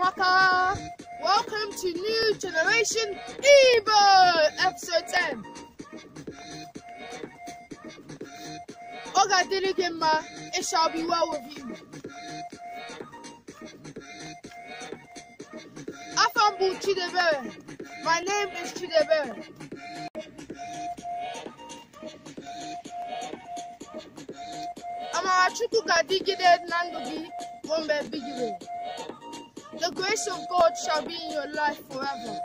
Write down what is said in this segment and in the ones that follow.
Waka. Welcome to New Generation Evo, episode 10. Oga Diligima, it shall be well with you. Afambu Chidebere. My name is Chidebere. Amarachuku Gadigide Nandogi Wombe Bigide. The grace of God shall be in your life forever.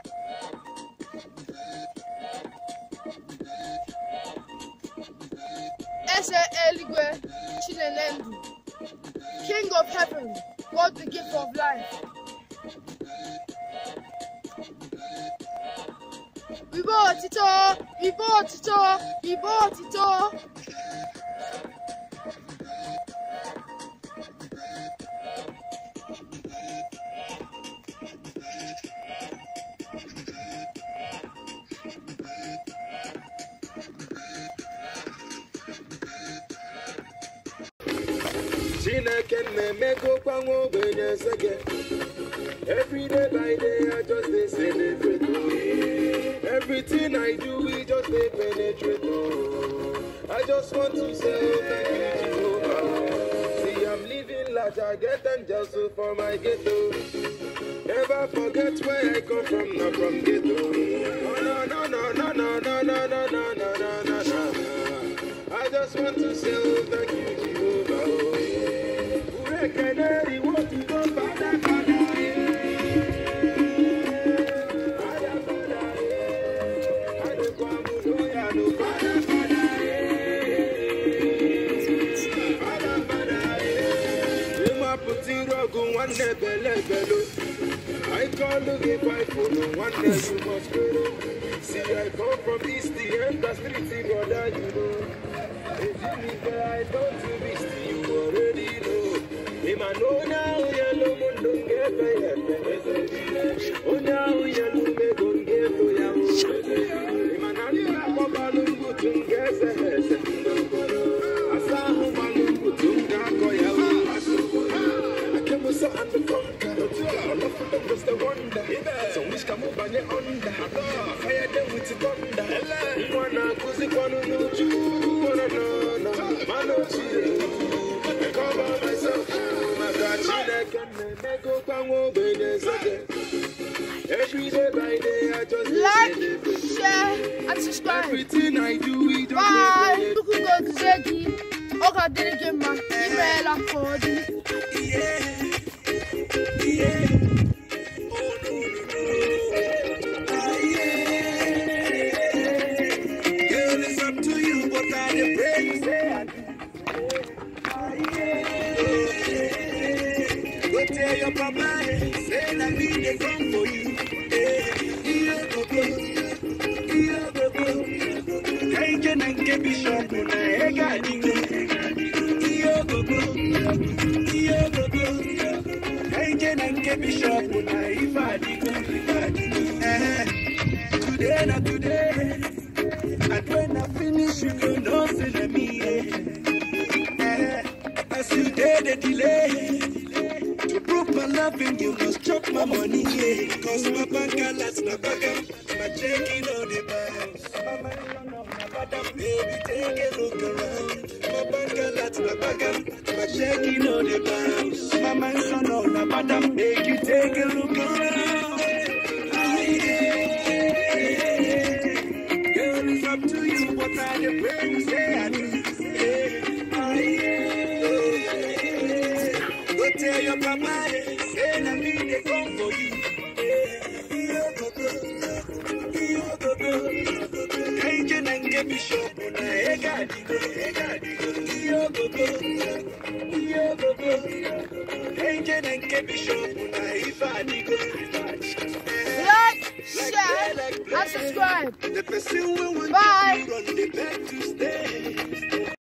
Ese Eligwe Chinenendu, King of heaven, God the gift of life. We bought it all, we bought it all, we bought it all. Every day by day I just celebrate. Everything I do we just penetrate. I just want to say thank you, Jehovah. See, I'm living large, I get angels for my ghetto. Never forget where I come from, not from ghetto. Oh, no, no, no, no, no, no, no, no, no, no, no, no. I just want to say thank you, Jehovah. Canary, what you go father, I call the fight for no one else you must go. See, I come from East the end, the street, brother, you know. If you need that, I don't to be you already know. Him I know now, yellow moon don't get paid. Oh, now yellow me don't get to you. Him I know you have a balloon good to get a I saw who balloon good to go. I came with so undercover. I love for them just a wonder. So which can move on your under. Fire them with the thunder. Wanna cause it wanna know you. Wanna know, man, no cheat. I cover myself. Every day by day I just like, share, and subscribe. Everything I do, we don't. Bye. Look who goes to Zeddy. Oga Diligima, email and code. Girl, it's up to you, but I the praise. Go tell your papa, say that me they come for you. Hey, can I get me short when I got you? Hey, can I get me short when I today, not today. And when I finish, you go no see me. As you did the delay. To prove my loving, you must chop my money, yeah. Cause my bank alerts na back my checking on the bounce. Baby, take a look around. My bank alerts na back my checking on the bounce. My mansion on the bottom, make you take a look around. Girl, it's up to you, what are the prayers say I do? Go tell your papa, say na me they come for you. Hey, can I get me shop on a got Hey, can I get me shop on a if I Like, share, and subscribe. The person will want Bye. to run the back to stay.